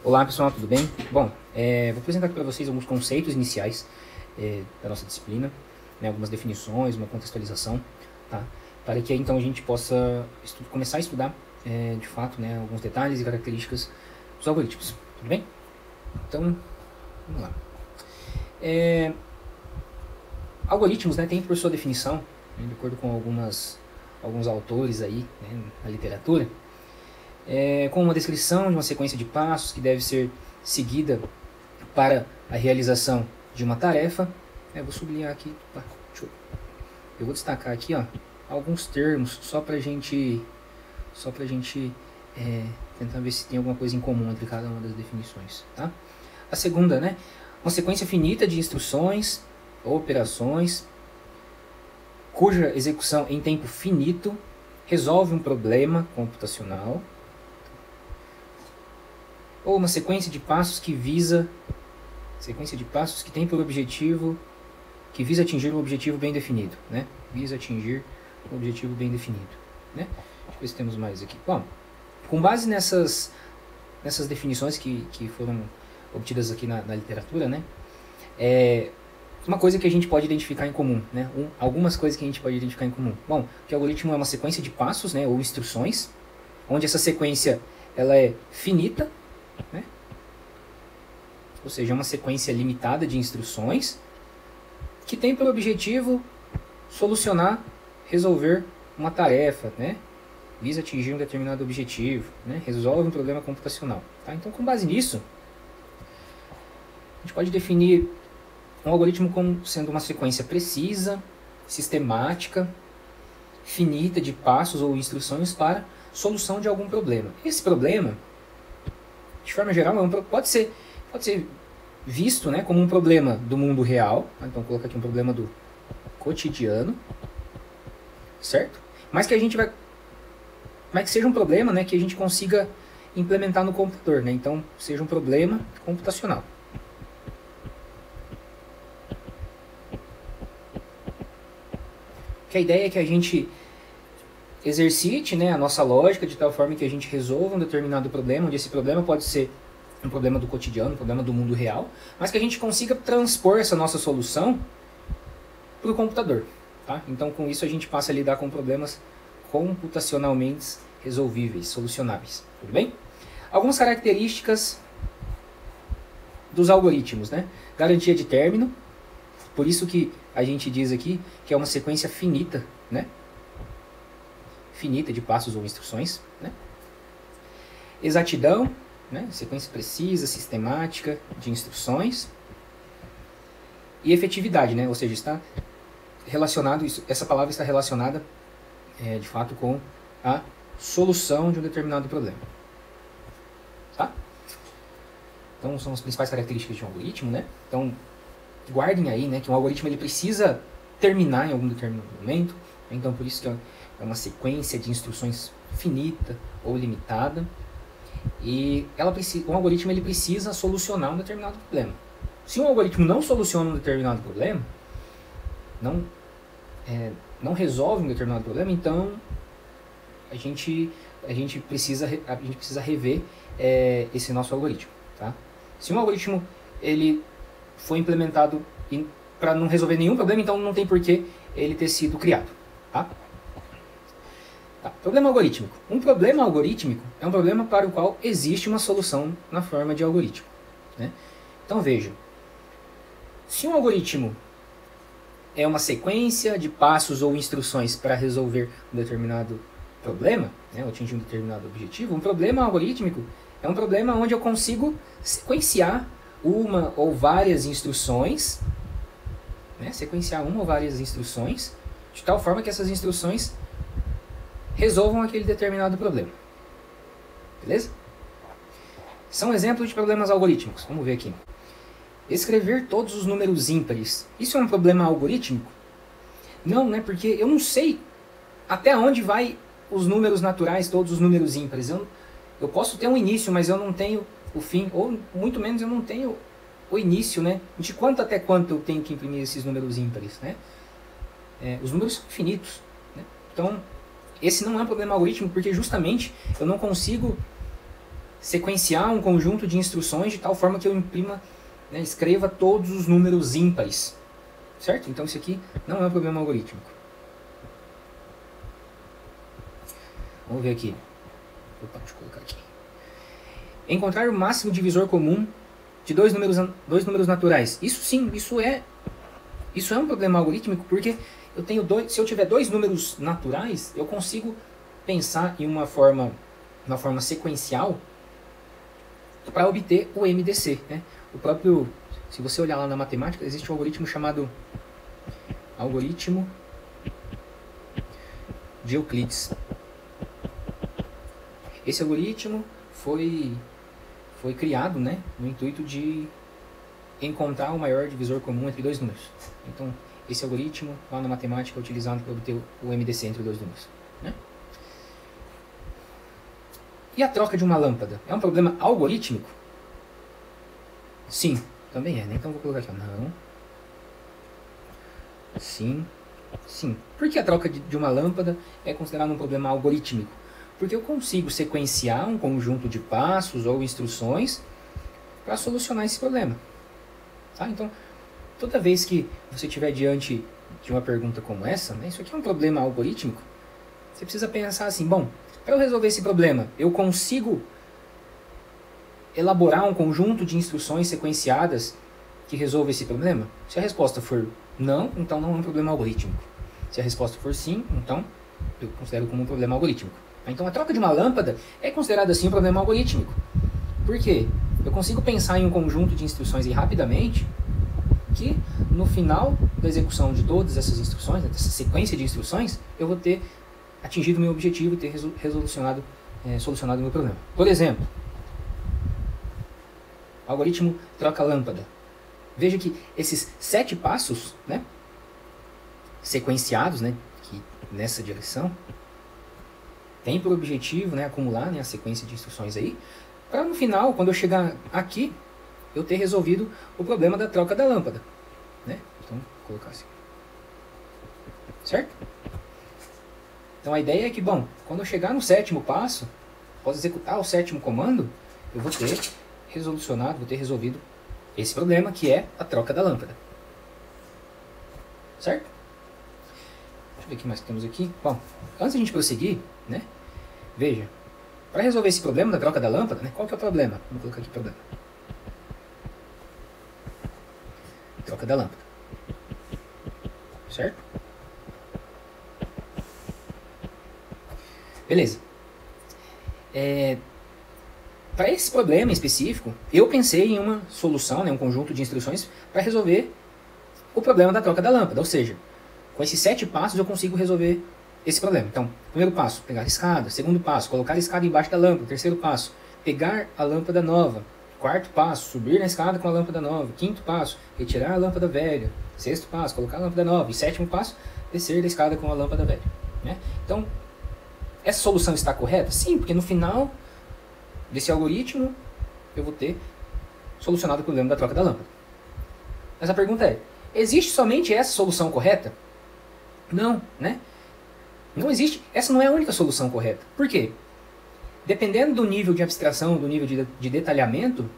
Olá pessoal, tudo bem? Bom, vou apresentar aqui para vocês alguns conceitos iniciais da nossa disciplina, né, algumas definições, uma contextualização, tá? Para que então a gente possa começar a estudar de fato, né, alguns detalhes e características dos algoritmos, tudo bem? Então, vamos lá. Algoritmos, né, tem por sua definição, né, de acordo com alguns autores aí, né, na literatura, com uma descrição de uma sequência de passos que deve ser seguida para a realização de uma tarefa. Vou sublinhar aqui, eu vou destacar aqui, ó, alguns termos só para gente tentar ver se tem alguma coisa em comum entre cada uma das definições, tá? A segunda, né, uma sequência finita de instruções ou operações cuja execução em tempo finito resolve um problema computacional, ou uma sequência de passos que tem por objetivo, que visa atingir um objetivo bem definido, né? Visa atingir um objetivo bem definido, né? Deixa eu ver se temos mais aqui. Bom, com base nessas definições que foram obtidas aqui na literatura, né? Uma coisa que a gente pode identificar em comum, né? Algumas coisas que a gente pode identificar em comum. Bom, que o algoritmo é uma sequência de passos, né? Ou instruções, onde essa sequência ela é finita, né? Ou seja, uma sequência limitada de instruções que tem por objetivo solucionar, resolver uma tarefa, né? Visa atingir um determinado objetivo, né? Resolve um problema computacional, tá? Então, com base nisso, a gente pode definir um algoritmo como sendo uma sequência precisa, sistemática, finita de passos ou instruções para solução de algum problema. Esse problema, de forma geral, pode ser visto, né, como um problema do mundo real. Então, colocar aqui um problema do cotidiano, certo? Mas que seja um problema, né, que a gente consiga implementar no computador, né? Então, seja um problema computacional. Que a ideia é que a gente exercite, né, a nossa lógica de tal forma que a gente resolva um determinado problema, onde esse problema pode ser um problema do cotidiano, um problema do mundo real, mas que a gente consiga transpor essa nossa solução para o computador, tá? Então, com isso a gente passa a lidar com problemas computacionalmente resolvíveis, solucionáveis, tudo bem? Algumas características dos algoritmos, né? Garantia de término, por isso que a gente diz aqui que é uma sequência finita, né? Finita de passos ou instruções, né? Exatidão, né? Sequência precisa, sistemática de instruções. E efetividade, né? Ou seja, está relacionado, essa palavra está relacionada de fato com a solução de um determinado problema, tá? Então são as principais características de um algoritmo, né? Então guardem aí, né, que um algoritmo ele precisa terminar em algum determinado momento. Então por isso que é uma sequência de instruções finita ou limitada. E um algoritmo ele precisa solucionar um determinado problema. Se um algoritmo não soluciona um determinado problema, não resolve um determinado problema, então a gente precisa rever esse nosso algoritmo, tá? Se um algoritmo ele foi implementado para não resolver nenhum problema, então não tem por que ele ter sido criado, tá? Problema algorítmico. Um problema algorítmico é um problema para o qual existe uma solução na forma de algoritmo, né? Então veja, se um algoritmo é uma sequência de passos ou instruções para resolver um determinado problema, né, ou atingir um determinado objetivo, um problema algorítmico é um problema onde eu consigo sequenciar uma ou várias instruções, né, de tal forma que essas instruções resolvam aquele determinado problema. Beleza? São exemplos de problemas algorítmicos. Vamos ver aqui. Escrever todos os números ímpares. Isso é um problema algorítmico? Não, né? Porque eu não sei até onde vai os números naturais, todos os números ímpares. Eu posso ter um início, mas eu não tenho o fim. Ou, muito menos, eu não tenho o início, né? De quanto até quanto eu tenho que imprimir esses números ímpares, né? Os números são finitos, né? Então, esse não é um problema algorítmico, porque justamente eu não consigo sequenciar um conjunto de instruções de tal forma que eu imprima, né, escreva todos os números ímpares. Certo? Então isso aqui não é um problema algorítmico. Vamos ver aqui. Opa, deixa eu colocar aqui. Encontrar o máximo divisor comum de dois números naturais. Isso sim, isso é um problema algorítmico, porque eu tenho se eu tiver dois números naturais, eu consigo pensar em uma forma sequencial para obter o MDC, né? O próprio, se você olhar lá na matemática, existe um algoritmo chamado algoritmo de Euclides. Esse algoritmo foi criado, né, no intuito de encontrar o maior divisor comum entre dois números. Então, esse algoritmo lá na matemática é utilizado para obter o MDC entre dois números, né? E a troca de uma lâmpada? É um problema algorítmico? Sim, também é, né? Então vou colocar aqui, ó. Não. Sim. Sim. Por que a troca de uma lâmpada é considerada um problema algorítmico? Porque eu consigo sequenciar um conjunto de passos ou instruções para solucionar esse problema. Tá? Então, toda vez que você estiver diante de uma pergunta como essa, né, isso aqui é um problema algorítmico, você precisa pensar assim, bom, para eu resolver esse problema, eu consigo elaborar um conjunto de instruções sequenciadas que resolva esse problema? Se a resposta for não, então não é um problema algorítmico. Se a resposta for sim, então eu considero como um problema algorítmico. Então a troca de uma lâmpada é considerada assim um problema algorítmico. Por quê? Eu consigo pensar em um conjunto de instruções e rapidamente que no final da execução de todas essas instruções, dessa sequência de instruções, eu vou ter atingido o meu objetivo e ter solucionado o meu problema. Por exemplo, algoritmo troca lâmpada. Veja que esses 7 passos, né, sequenciados, né, que nessa direção, tem por objetivo, né, acumular, né, a sequência de instruções aí, para no final, quando eu chegar aqui, eu ter resolvido o problema da troca da lâmpada, né? Então, vou colocar assim. Certo? Então a ideia é que, bom, quando eu chegar no 7º passo, após executar o 7º comando, eu vou ter resolvido esse problema, que é a troca da lâmpada. Certo? Deixa eu ver o que mais temos aqui. Bom, antes de a gente prosseguir, né? Veja, para resolver esse problema da troca da lâmpada, né? Qual que é o problema? Vamos colocar aqui problema. Troca da lâmpada. Certo? Beleza. Para esse problema específico, eu pensei em uma solução, né, um conjunto de instruções para resolver o problema da troca da lâmpada. Ou seja, com esses 7 passos eu consigo resolver esse problema. Então, primeiro passo, pegar a escada. Segundo passo, colocar a escada embaixo da lâmpada. Terceiro passo, pegar a lâmpada nova. Quarto passo, subir na escada com a lâmpada nova. Quinto passo, retirar a lâmpada velha. Sexto passo, colocar a lâmpada nova. E 7º passo, descer da escada com a lâmpada velha. Né? Então, essa solução está correta? Sim, porque no final desse algoritmo eu vou ter solucionado o problema da troca da lâmpada. Mas a pergunta é, existe somente essa solução correta? Não, né? Não existe. Essa não é a única solução correta. Por quê? Dependendo do nível de abstração, do nível de detalhamento,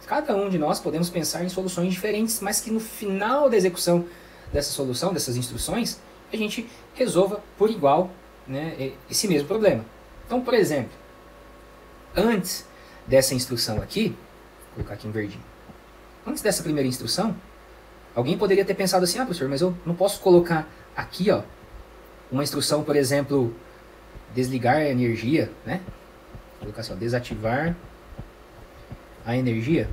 cada um de nós podemos pensar em soluções diferentes, mas que no final da execução dessa solução, dessas instruções, a gente resolva por igual, né, esse mesmo problema. Então, por exemplo, antes dessa instrução aqui, vou colocar aqui em verdinho, antes dessa primeira instrução, alguém poderia ter pensado assim, professor, mas eu não posso colocar aqui, ó, uma instrução, por exemplo, desligar a energia, né? Vou colocar assim, ó, desativar a energia.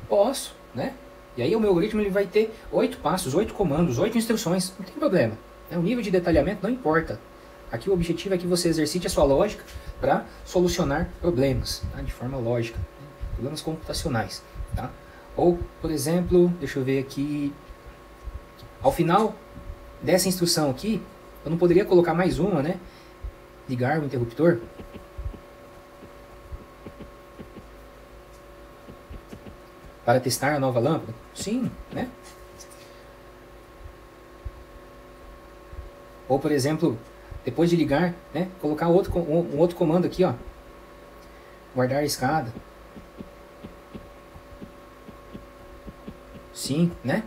Posso, né? E aí o meu algoritmo ele vai ter 8 passos, 8 comandos, 8 instruções, não tem problema. Né? O nível de detalhamento não importa. Aqui o objetivo é que você exercite a sua lógica para solucionar problemas, tá? De forma lógica, né? Problemas computacionais. Tá? Ou, por exemplo, deixa eu ver aqui, ao final dessa instrução aqui, eu não poderia colocar mais uma, né? Ligar o interruptor. Para testar a nova lâmpada? Sim, né? Ou, por exemplo, depois de ligar, né, colocar um outro comando aqui, ó. Guardar a escada. Sim, né?